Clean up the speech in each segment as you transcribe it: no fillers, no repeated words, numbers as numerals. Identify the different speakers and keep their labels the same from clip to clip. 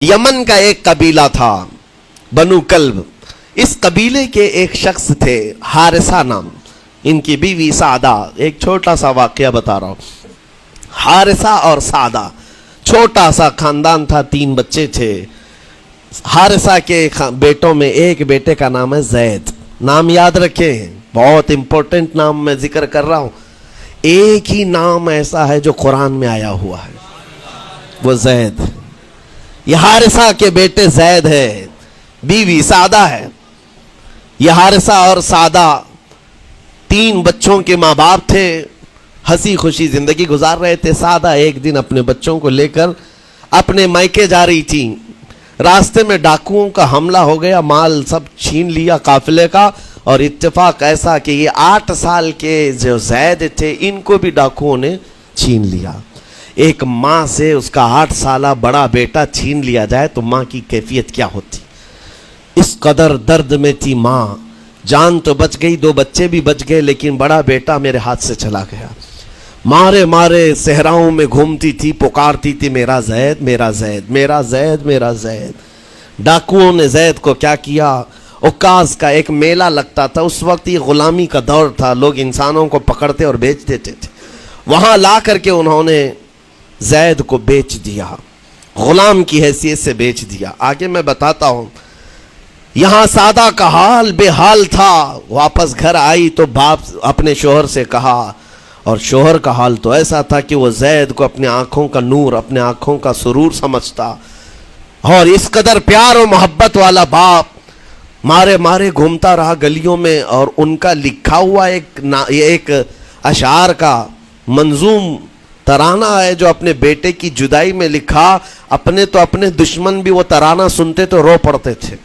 Speaker 1: یمن کا ایک قبیلہ تھا بنو کلب. اس قبیلے کے ایک شخص تھے حارثہ نام, ان کی بیوی سعدہ. ایک چھوٹا سا واقعہ بتا رہا ہوں. حارثہ اور سعدہ چھوٹا سا خاندان تھا, 3 بچے تھے. حارثہ کے بیٹوں میں ایک بیٹے کا نام ہے زید. نام یاد رکھیں, بہت امپورٹنٹ نام میں ذکر کر رہا ہوں. ایک ہی نام ایسا ہے جو قرآن میں آیا ہوا ہے, وہ زید. یہ حارثہ کے بیٹے زید ہے, بیوی سعدہ ہے. یہ حارثہ اور سعدہ 3 بچوں کے ماں باپ تھے, ہنسی خوشی زندگی گزار رہے تھے. سعدہ ایک دن اپنے بچوں کو لے کر اپنے مائکے جا رہی تھی. راستے میں ڈاکوؤں کا حملہ ہو گیا, مال سب چھین لیا قافلے کا. اور اتفاق ایسا کہ یہ 8 سال کے جو زید تھے ان کو بھی ڈاکوؤں نے چھین لیا. ایک ماں سے اس کا 8 سالہ بڑا بیٹا چھین لیا جائے تو ماں کی کیفیت کیا ہوتی. اس قدر درد میں تھی ماں. جان تو بچ گئی, 2 بچے بھی بچ گئے, لیکن بڑا بیٹا میرے ہاتھ سے چلا گیا. مارے مارے صحراؤں میں گھومتی تھی, پکارتی تھی میرا زید میرا زید میرا زید میرا زید. ڈاکوؤں نے زید کو کیا کیا, عکاظ کا ایک میلہ لگتا تھا. اس وقت یہ غلامی کا دور تھا, لوگ انسانوں کو پکڑتے اور بیچ دیتے تھے. وہاں لا کر کے انہوں نے زید کو بیچ دیا, غلام کی حیثیت سے بیچ دیا. آگے میں بتاتا ہوں. یہاں سعدہ کا حال بے حال تھا. واپس گھر آئی تو باپ اپنے شوہر سے کہا, اور شوہر کا حال تو ایسا تھا کہ وہ زید کو اپنے آنکھوں کا نور, اپنے آنکھوں کا سرور سمجھتا. اور اس قدر پیار و محبت والا باپ مارے مارے گھومتا رہا گلیوں میں. اور ان کا لکھا ہوا ایک اشعار کا منظوم ترانہ ہے جو اپنے بیٹے کی جدائی میں لکھا. اپنے دشمن بھی وہ ترانہ سنتے تو رو پڑتے تھے.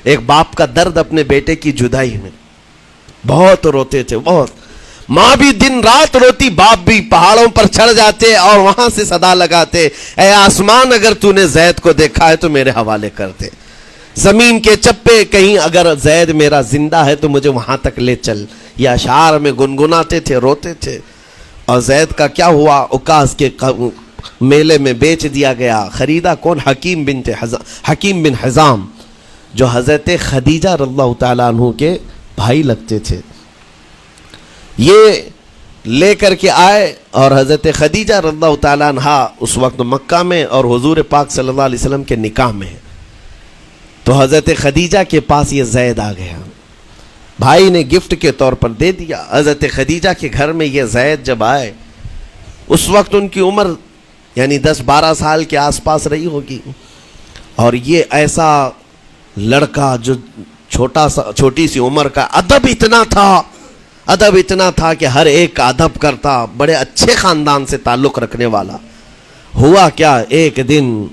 Speaker 1: ایک باپ کا درد اپنے بیٹے کی جدائی میں, بہت روتے تھے بہت. ماں بھی دن رات روتی, باپ بھی پہاڑوں پر چڑھ جاتے اور وہاں سے صدا لگاتے, اے آسمان اگر تو نے زید کو دیکھا ہے تو میرے حوالے کر دے. زمین کے چپے کہیں اگر زید میرا زندہ ہے تو مجھے وہاں تک لے چل. یہ اشعار میں گنگناتے تھے, روتے تھے. اور زید کا کیا ہوا, عکاظ کے میلے میں بیچ دیا گیا. خریدا کون, حکیم بن حزام, جو حضرت خدیجہ رضی اللہ تعالیٰ عنہ کے بھائی لگتے تھے. یہ لے کر کے آئے اور حضرت خدیجہ رضی اللہ تعالیٰ عنہ اس وقت مکہ میں اور حضور پاک صلی اللہ علیہ وسلم کے نکاح میں. تو حضرت خدیجہ کے پاس یہ زید آ گیا, بھائی نے گفٹ کے طور پر دے دیا. حضرت خدیجہ کے گھر میں یہ زید جب آئے, اس وقت ان کی عمر یعنی 10-12 سال کے آس پاس رہی ہوگی. اور یہ ایسا لڑکا جو چھوٹی سی عمر کا, ادب اتنا تھا کہ ہر ایک کا ادب کرتا, بڑے اچھے خاندان سے تعلق رکھنے والا. ہوا کیا, ایک دن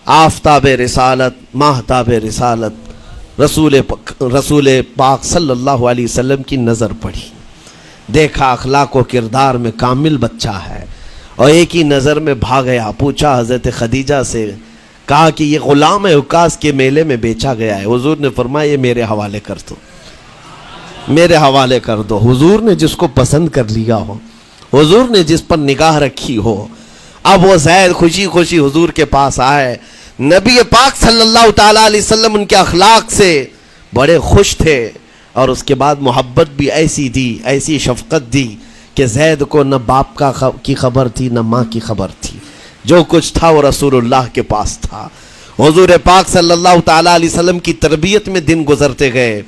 Speaker 1: آفتاب رسالت, ماہتاب رسالت رسول پاک صلی اللہ علیہ وسلم کی نظر پڑی. دیکھا اخلاق و کردار میں کامل بچہ ہے, اور ایک ہی نظر میں بھاگ گیا. پوچھا حضرت خدیجہ سے, کہا کہ یہ غلام ہے, عکاظ کے میلے میں بیچا گیا ہے. حضور نے فرمایا یہ میرے حوالے کر دو, میرے حوالے کر دو. حضور نے جس کو پسند کر لیا ہو, حضور نے جس پر نگاہ رکھی ہو. اب وہ زید خوشی خوشی حضور کے پاس آئے. نبی پاک صلی اللہ تعالیٰ علیہ وسلم ان کے اخلاق سے بڑے خوش تھے, اور اس کے بعد محبت بھی ایسی دی, ایسی شفقت دی کہ زید کو نہ باپ کی خبر تھی نہ ماں کی خبر تھی. جو کچھ تھا وہ رسول اللہ کے پاس تھا. حضور پاک صلی اللہ تعالیٰ علیہ وسلم کی تربیت میں دن گزرتے گئے,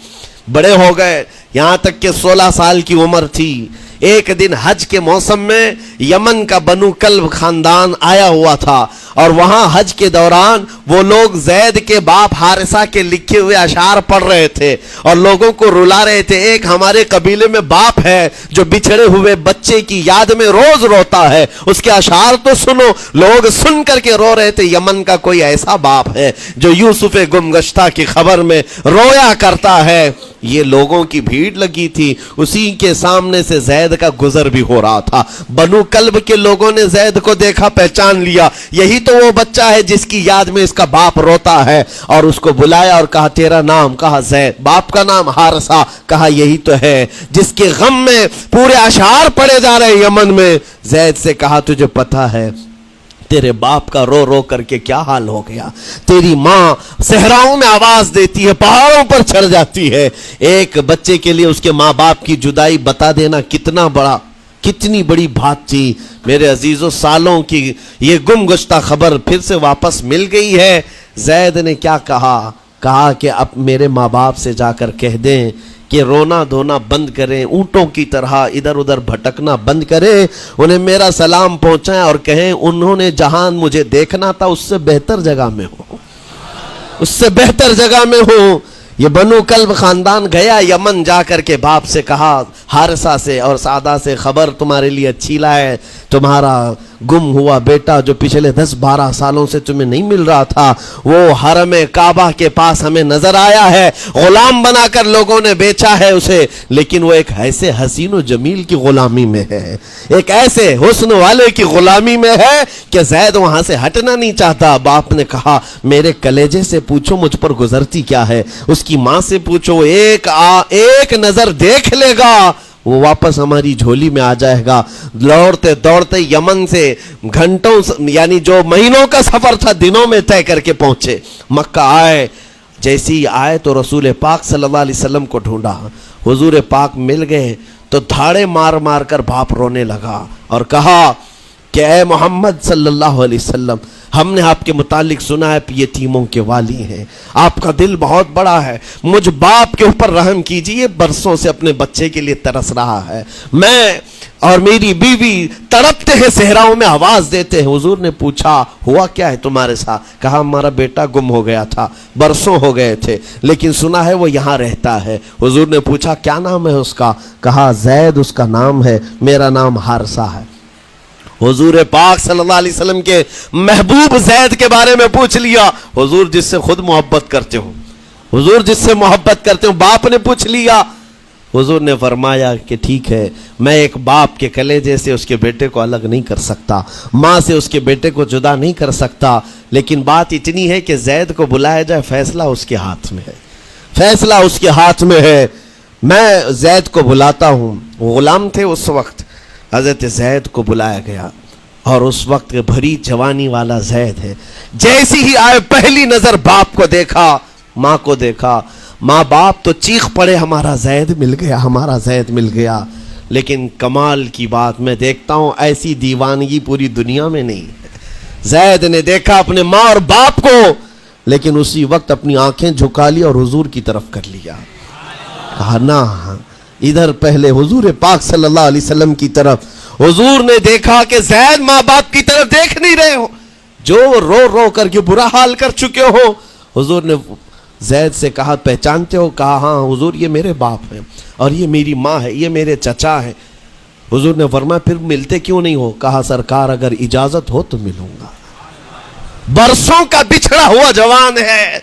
Speaker 1: بڑے ہو گئے, یہاں تک کہ 16 سال کی عمر تھی. ایک دن حج کے موسم میں یمن کا بنو کلب خاندان آیا ہوا تھا, اور وہاں حج کے دوران وہ لوگ زید کے باپ حارثہ کے لکھے ہوئے اشعار پڑھ رہے تھے اور لوگوں کو رلا رہے تھے. ایک ہمارے قبیلے میں باپ ہے جو بچھڑے ہوئے بچے کی یاد میں روز روتا ہے, اس کے اشعار تو سنو. لوگ سن کر کے رو رہے تھے, یمن کا کوئی ایسا باپ ہے جو یوسف گمگشتہ کی خبر میں رویا کرتا ہے. یہ لوگوں کی بھیڑ لگی تھی, اسی کے سامنے سے زید کا گزر بھی ہو رہا تھا. بنو کلب کے لوگوں نے زید کو دیکھا, پہچان لیا, یہی تو وہ بچہ ہے جس کی یاد میں اس کا باپ روتا ہے. اور اس کو بلایا اور کہا تیرا نام, کہا زید. باپ کا نام حارثہ, کہا یہی تو ہے جس کے غم میں پورے اشعار پڑے جا رہے یمن میں. زید سے کہا تجھے پتہ ہے تیرے باپ کا رو رو کر کے کیا حال ہو گیا. تیری ماں صحراؤں میں آواز دیتی ہے, پہاڑوں پر چڑھ جاتی ہے. ایک بچے کے لیے اس کے ماں باپ کی جدائی بتا دینا کتنی بڑی بات تھی. میرے عزیزوں, سالوں کی یہ گم گشتہ خبر پھر سے واپس مل گئی ہے. زید نے کیا کہا کہ اب میرے ماں باپ سے جا کر کہہ دیں کہ رونا دھونا بند کریں, اونٹوں کی طرح ادھر ادھر بھٹکنا بند کریں, انہیں میرا سلام پہنچائیں اور کہیں انہوں نے جہاں مجھے دیکھنا تھا اس سے بہتر جگہ میں ہوں, اس سے بہتر جگہ میں ہوں. یہ بنو کلب خاندان گیا یمن, جا کر کے باپ سے کہا, حارثہ سے اور سعدہ سے, خبر تمہارے لیے اچھی لائے, تمہارا گم ہوا بیٹا جو پچھلے 10-12 سالوں سے تمہیں نہیں مل رہا تھا وہ حرم کعبہ کے پاس ہمیں نظر آیا ہے. غلام بنا کر لوگوں نے بیچا ہے اسے, لیکن وہ ایک ایسے حسین و جمیل کی غلامی میں ہے, ایک ایسے حسن والے کی غلامی میں ہے کہ زید وہاں سے ہٹنا نہیں چاہتا. باپ نے کہا میرے کلیجے سے پوچھو مجھ پر گزرتی کیا ہے, اس کی ماں سے پوچھو, ایک نظر دیکھ لے گا وہ واپس ہماری جھولی میں آ جائے گا. دوڑتے دوڑتے یمن سے گھنٹوں یعنی جو مہینوں کا سفر تھا دنوں میں طے کر کے پہنچے. مکہ آئے, جیسی آئے تو رسول پاک صلی اللہ علیہ وسلم کو ڈھونڈا. حضور پاک مل گئے تو دھاڑے مار مار کر باپ رونے لگا اور کہا کہ اے محمد صلی اللہ علیہ وسلم, ہم نے آپ کے متعلق سنا ہے یتیموں کے والی ہیں, آپ کا دل بہت بڑا ہے, مجھ باپ کے اوپر رحم کیجئے, برسوں سے اپنے بچے کے لیے ترس رہا ہے, میں اور میری بیوی تڑپتے ہیں, صحراؤں میں آواز دیتے ہیں. حضور نے پوچھا ہوا کیا ہے تمہارے ساتھ؟ کہا ہمارا بیٹا گم ہو گیا تھا, برسوں ہو گئے تھے, لیکن سنا ہے وہ یہاں رہتا ہے. حضور نے پوچھا کیا نام ہے اس کا؟ کہا زید اس کا نام ہے, میرا نام حارثہ ہے. حضور پاک صلی اللہ علیہ وسلم کے محبوب زید کے بارے میں پوچھ لیا. حضور جس سے خود محبت کرتے ہو, حضور جس سے محبت کرتے ہو, باپ نے پوچھ لیا. حضور نے فرمایا کہ ٹھیک ہے, میں ایک باپ کے کلیجے سے اس کے بیٹے کو الگ نہیں کر سکتا, ماں سے اس کے بیٹے کو جدا نہیں کر سکتا, لیکن بات اتنی ہے کہ زید کو بلایا جائے, فیصلہ اس کے ہاتھ میں ہے, فیصلہ اس کے ہاتھ میں ہے. میں زید کو بلاتا ہوں. غلام تھے اس وقت, حضرت زید کو بلایا گیا اور اس وقت بھری جوانی والا زید ہے. جیسی ہی آئے پہلی نظر باپ کو دیکھا, ماں کو دیکھا, ماں باپ تو چیخ پڑے ہمارا زید مل گیا, ہمارا زید مل گیا. لیکن کمال کی بات میں دیکھتا ہوں ایسی دیوانگی پوری دنیا میں نہیں ہے. زید نے دیکھا اپنے ماں اور باپ کو, لیکن اسی وقت اپنی آنکھیں جھکا لی اور حضور کی طرف کر لیا. کہا نہ, ادھر پہلے حضور پاک صلی اللہ علیہ وسلم کی طرف. حضور نے دیکھا کہ زید ماں باپ کی طرف دیکھ نہیں رہے ہو, جو رو رو کر کے برا حال کر چکے ہو. حضور نے زید سے کہا پہچانتے ہو؟ کہا ہاں حضور, یہ میرے باپ ہیں اور یہ میری ماں ہے, یہ میرے چچا ہیں. حضور نے فرمایا پھر ملتے کیوں نہیں ہو؟ کہا سرکار اگر اجازت ہو تو ملوں گا, برسوں کا بچھڑا ہوا جوان ہے,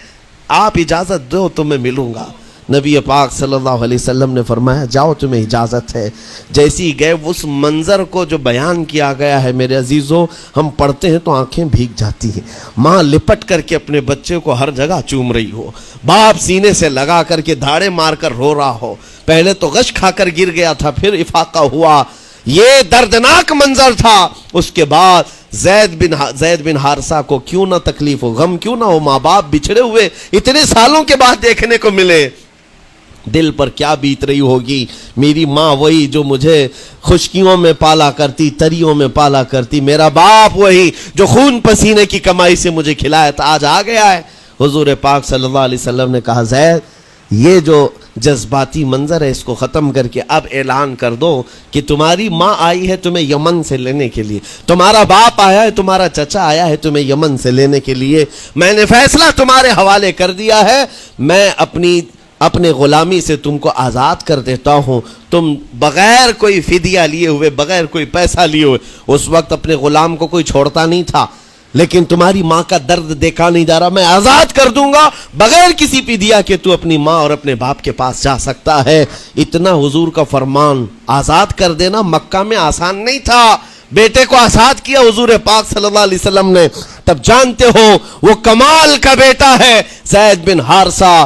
Speaker 1: آپ اجازت دو تو میں ملوں گا. نبی پاک صلی اللہ علیہ وسلم نے فرمایا جاؤ تمہیں اجازت ہے. جیسی گئے اس منظر کو جو بیان کیا گیا ہے میرے عزیزوں, ہم پڑھتے ہیں تو آنکھیں بھیگ جاتی ہیں. ماں لپٹ کر کے اپنے بچے کو ہر جگہ چوم رہی ہو, باپ سینے سے لگا کر کے دھاڑے مار کر رو رہا ہو. پہلے تو غش کھا کر گر گیا تھا, پھر افاقہ ہوا, یہ دردناک منظر تھا. اس کے بعد زید بن حارثہ کو کیوں نہ تکلیف ہو, غم کیوں نہ ہو, ماں باپ بچھڑے ہوئے اتنے سالوں کے بعد دیکھنے کو ملے, دل پر کیا بیت رہی ہوگی. میری ماں وہی جو مجھے خشکیوں میں پالا کرتی, تریوں میں پالا کرتی, میرا باپ وہی جو خون پسینے کی کمائی سے مجھے کھلایا تھا, آج آ گیا ہے. حضور پاک صلی اللہ علیہ وسلم نے کہا زید یہ جو جذباتی منظر ہے اس کو ختم کر کے اب اعلان کر دو کہ تمہاری ماں آئی ہے تمہیں یمن سے لینے کے لیے, تمہارا باپ آیا ہے, تمہارا چچا آیا ہے تمہیں یمن سے لینے کے لیے, میں نے فیصلہ تمہارے حوالے کر دیا ہے, میں اپنے غلامی سے تم کو آزاد کر دیتا ہوں. تم بغیر کوئی فدیہ لیے ہوئے, بغیر کوئی پیسہ لیے ہوئے, اس وقت اپنے غلام کو کوئی چھوڑتا نہیں تھا, لیکن تمہاری ماں کا درد دیکھا نہیں جا رہا, میں آزاد کر دوں گا بغیر کسی فدیہ کے, تو اپنی ماں اور اپنے باپ کے پاس جا سکتا ہے. اتنا حضور کا فرمان, آزاد کر دینا مکہ میں آسان نہیں تھا. بیٹے کو آزاد کیا حضور پاک صلی اللہ علیہ وسلم نے, تب جانتے ہو وہ کمال کا بیٹا ہے زید بن حارثہ.